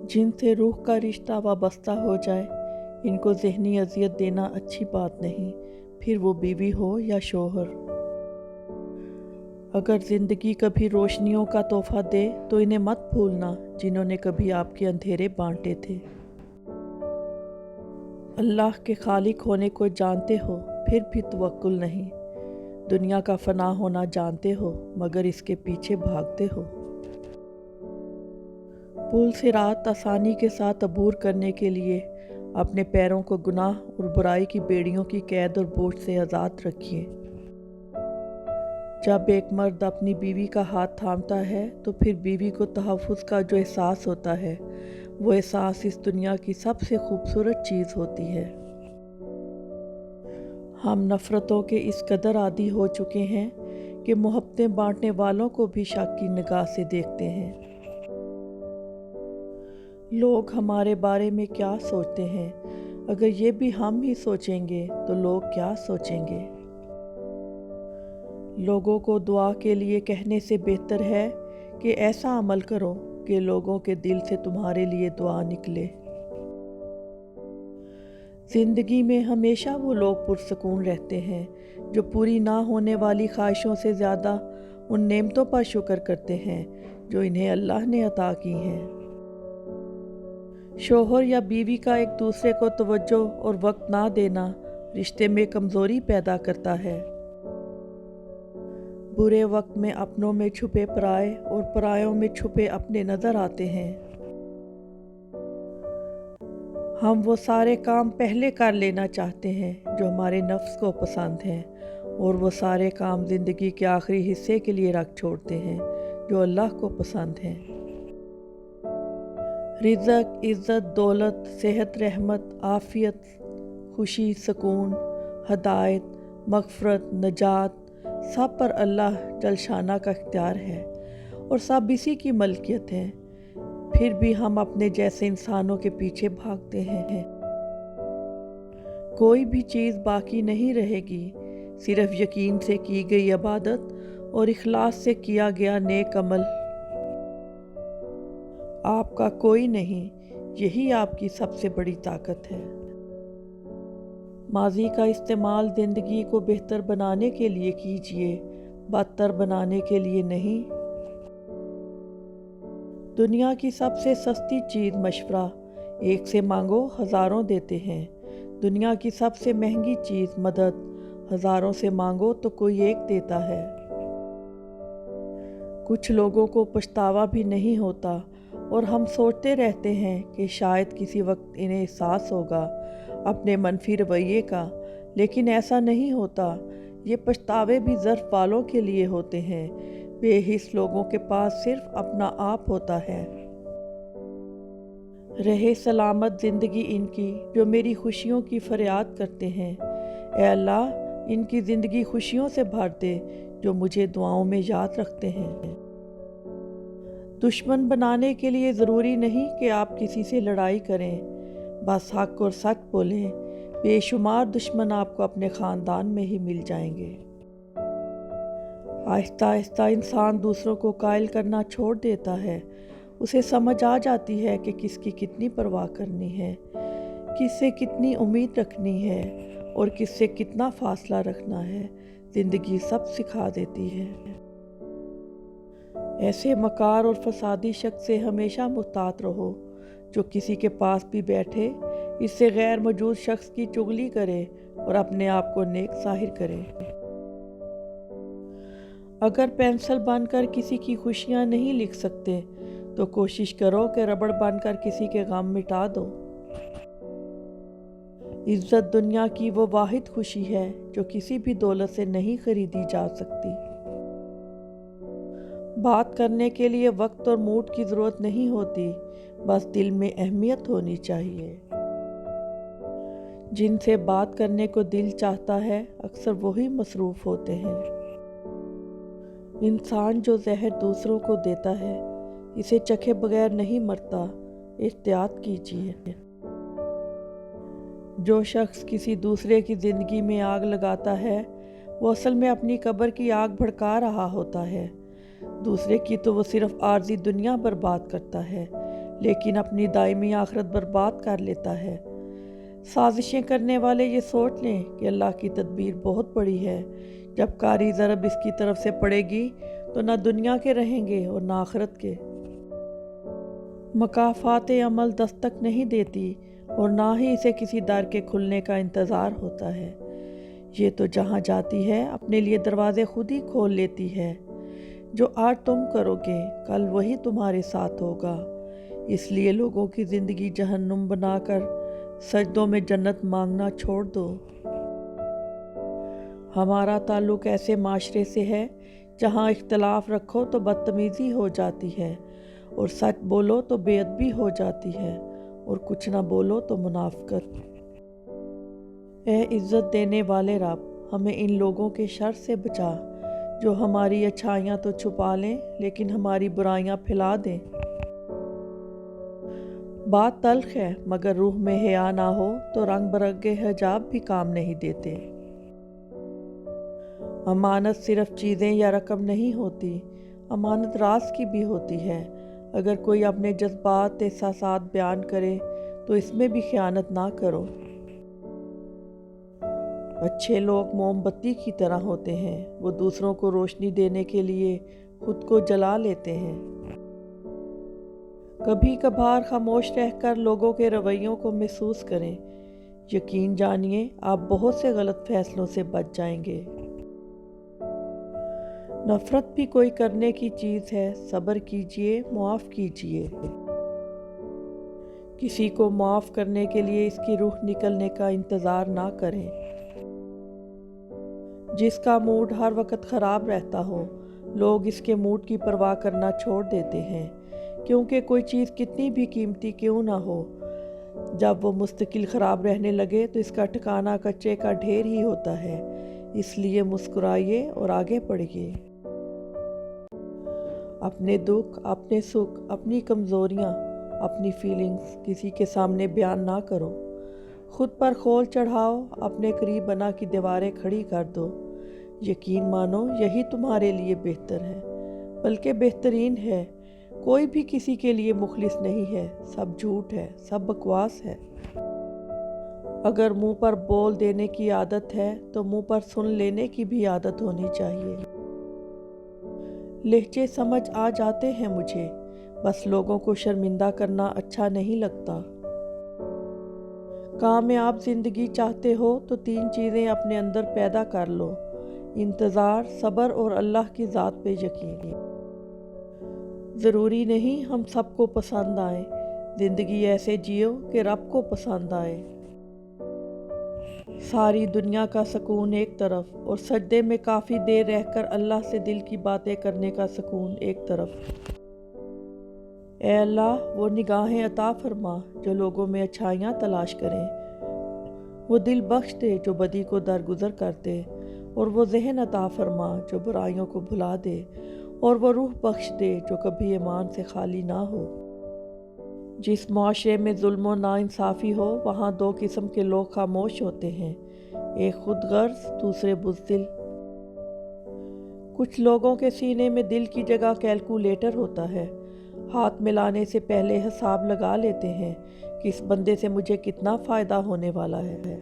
जिन से रूह का रिश्ता वाबस्ता हो जाए, इनको ज़हनी अज़ियत देना अच्छी बात नहीं, फिर वो बीवी हो या शौहर। अगर ज़िंदगी कभी रोशनियों का तोहफ़ा दे तो इन्हें मत भूलना, जिन्होंने कभी आपके अंधेरे बांटे थे। अल्लाह के खालिक होने को जानते हो, फिर भी तवक्कुल नहीं। दुनिया का फ़ना होना जानते हो, मगर इसके पीछे भागते हो। पुल से रात आसानी के साथ अबूर करने के लिए अपने पैरों को गुनाह और बुराई की बेड़ियों की कैद और बोझ से आज़ाद रखिए। जब एक मर्द अपनी बीवी का हाथ थामता है तो फिर बीवी को तहफ़्फ़ुज़ का जो एहसास होता है, वो एहसास इस दुनिया की सबसे खूबसूरत चीज़ होती है। हम नफ़रतों के इस कदर आदी हो चुके हैं कि मोहब्बतें बांटने वालों को भी शक की निगाह से देखते हैं। लोग हमारे बारे में क्या सोचते हैं, अगर ये भी हम ही सोचेंगे तो लोग क्या सोचेंगे। लोगों को दुआ के लिए कहने से बेहतर है कि ऐसा अमल करो कि लोगों के दिल से तुम्हारे लिए दुआ निकले। ज़िंदगी में हमेशा वो लोग पुरसकून रहते हैं जो पूरी ना होने वाली ख्वाहिशों से ज़्यादा उन नेमतों पर शुक्र करते हैं जो इन्हें अल्लाह ने अता की हैं। शौहर या बीवी का एक दूसरे को तवज्जो और वक्त ना देना रिश्ते में कमज़ोरी पैदा करता है। बुरे वक्त में अपनों में छुपे पराए और परायों में छुपे अपने नज़र आते हैं। हम वो सारे काम पहले कर लेना चाहते हैं जो हमारे नफ्स को पसंद हैं, और वो सारे काम ज़िंदगी के आखिरी हिस्से के लिए रख छोड़ते हैं जो अल्लाह को पसंद हैं। रिज़्क़, इज़्ज़त, दौलत, सेहत, रहमत, आफ़ियत, खुशी, सुकून, हदायत, मग़फ़रत, नजात सब पर अल्लाह जलशाना का इख्तियार है और सब इसी की मलकियत है। फिर भी हम अपने जैसे इंसानों के पीछे भागते हैं। कोई भी चीज़ बाकी नहीं रहेगी, सिर्फ यकीन से की गई इबादत और इखलास से किया गया नेक अमल। आपका कोई नहीं, यही आपकी सबसे बड़ी ताकत है। माजी का इस्तेमाल ज़िंदगी को बेहतर बनाने के लिए कीजिए, बदतर बनाने के लिए नहीं। दुनिया की सबसे सस्ती चीज़ मशवरा, एक से मांगो हज़ारों देते हैं। दुनिया की सबसे महंगी चीज़ मदद, हज़ारों से मांगो तो कोई एक देता है। कुछ लोगों को पछतावा भी नहीं होता और हम सोचते रहते हैं कि शायद किसी वक्त इन्हें एहसास होगा अपने मनफी रवैये का, लेकिन ऐसा नहीं होता। ये पछतावे भी ज़र्फ़ वालों के लिए होते हैं। बेहिस लोगों के पास सिर्फ अपना आप होता है। रहे सलामत ज़िंदगी इनकी जो मेरी खुशियों की फरियाद करते हैं। ऐ अल्लाह, इनकी ज़िंदगी खुशियों से भर दे जो मुझे दुआओं में याद रखते हैं। दुश्मन बनाने के लिए ज़रूरी नहीं कि आप किसी से लड़ाई करें, बस हक और सच बोलें। बेशुमार दुश्मन आपको अपने ख़ानदान में ही मिल जाएंगे। आहिस्ता आहिस्ता इंसान दूसरों को कायल करना छोड़ देता है। उसे समझ आ जाती है कि किसकी कितनी परवाह करनी है, किससे कितनी उम्मीद रखनी है और किससे कितना फासला रखना है। ज़िंदगी सब सिखा देती है। ऐसे मकार और फसादी शख्स से हमेशा मुहतात रहो जो किसी के पास भी बैठे इससे गैर मौजूद शख्स की चुगली करे और अपने आप को नेक ज़ाहिर करे। अगर पेंसिल बनकर किसी की खुशियाँ नहीं लिख सकते तो कोशिश करो कि रबड़ बनकर किसी के गम मिटा दो। इज़्ज़त दुनिया की वो वाहिद खुशी है जो किसी भी दौलत से नहीं खरीदी जा सकती। बात करने के लिए वक्त और मूड की ज़रूरत नहीं होती, बस दिल में अहमियत होनी चाहिए। जिनसे बात करने को दिल चाहता है अक्सर वही मसरूफ़ होते हैं। इंसान जो जहर दूसरों को देता है इसे चखे बगैर नहीं मरता, एहतियात कीजिए। जो शख्स किसी दूसरे की ज़िंदगी में आग लगाता है वो असल में अपनी कब्र की आग भड़का रहा होता है। दूसरे की तो वो सिर्फ आर्जी दुनिया बर्बाद करता है, लेकिन अपनी दायमी आखिरत बर्बाद कर लेता है। साजिशें करने वाले ये सोच लें कि अल्लाह की तदबीर बहुत बड़ी है। जब कारी ज़रब इसकी तरफ से पड़ेगी तो ना दुनिया के रहेंगे और ना आखिरत के। मकाफ़ात अमल दस्तक नहीं देती और ना ही इसे किसी दर के खुलने का इंतज़ार होता है। ये तो जहाँ जाती है अपने लिए दरवाज़े खुद ही खोल लेती है। जो आज तुम करोगे कल वही तुम्हारे साथ होगा। इसलिए लोगों की ज़िंदगी जहन्नुम बनाकर सजदों में जन्नत मांगना छोड़ दो। हमारा ताल्लुक़ ऐसे माशरे से है जहाँ इख्तलाफ रखो तो बदतमीज़ी हो जाती है और सच बोलो तो बेअदबी हो जाती है और कुछ ना बोलो तो मुनाफ़िक़त। ए इज़्ज़त देने वाले रब, हमें इन लोगों के शर से बचा जो हमारी अच्छाइयाँ तो छुपा लें लेकिन हमारी बुराइयाँ फैला दें। बात तल्ख है मगर रूह में हया ना हो तो रंग बरंगे हिजाब भी काम नहीं देते। अमानत सिर्फ चीज़ें या रकम नहीं होती, अमानत राज की भी होती है। अगर कोई अपने जज्बात एहसासात बयान करे तो इसमें भी खयानत ना करो। अच्छे लोग मोमबत्ती की तरह होते हैं, वो दूसरों को रोशनी देने के लिए खुद को जला लेते हैं। कभी कभार खामोश रहकर लोगों के रवैयों को महसूस करें। यकीन जानिए आप बहुत से गलत फैसलों से बच जाएंगे। नफ़रत भी कोई करने की चीज़ है, सब्र कीजिए, मुआफ़ कीजिए। किसी को माफ़ करने के लिए इसकी रूह निकलने का इंतज़ार ना करें। जिसका मूड हर वक्त ख़राब रहता हो, लोग इसके मूड की परवाह करना छोड़ देते हैं, क्योंकि कोई चीज़ कितनी भी कीमती क्यों ना हो, जब वो मुस्तकिल ख़राब रहने लगे तो इसका ठिकाना कचरे का ढेर ही होता है। इसलिए मुस्कुराइए और आगे बढ़िए। अपने दुख, अपने सुख, अपनी कमज़ोरियाँ, अपनी फीलिंग्स किसी के सामने बयान ना करो। खुद पर खोल चढ़ाओ, अपने करीब बना की दीवारें खड़ी कर दो। यकीन मानो यही तुम्हारे लिए बेहतर है, बल्कि बेहतरीन है। कोई भी किसी के लिए मुखलिस नहीं है, सब झूठ है, सब बकवास है। अगर मुंह पर बोल देने की आदत है तो मुंह पर सुन लेने की भी आदत होनी चाहिए। लहजे समझ आ जाते हैं मुझे, बस लोगों को शर्मिंदा करना अच्छा नहीं लगता। कामयाब ज़िंदगी चाहते हो तो 3 चीज़ें अपने अंदर पैदा कर लो: इंतज़ार, सब्र और अल्लाह की ज़ात पे यकीन। ज़रूरी नहीं हम सबको पसंद आए, ज़िंदगी ऐसे जियो कि रब को पसंद आए। सारी दुनिया का सुकून एक तरफ और सजदे में काफ़ी देर रहकर अल्लाह से दिल की बातें करने का सुकून एक तरफ। ए अल्लाह, वो निगाहें अता फरमा जो लोगों में अच्छाइयाँ तलाश करें, वो दिल बख्श दे जो बदी को दरगुजर करते, और वो जहन अता फरमा जो बुराइयों को भुला दे, और वो रूह बख्श दे जो कभी ईमान से खाली ना हो। जिस माशरे में जुल्म और नाइंसाफ़ी हो वहाँ 2 किस्म के लोग खामोश होते हैं, एक खुद गर्ज, दूसरे बुज़दिल। कुछ लोगों के सीने में दिल की जगह कैलकुलेटर होता है, हाथ मिलाने से पहले हिसाब लगा लेते हैं कि इस बंदे से मुझे कितना फ़ायदा होने वाला है।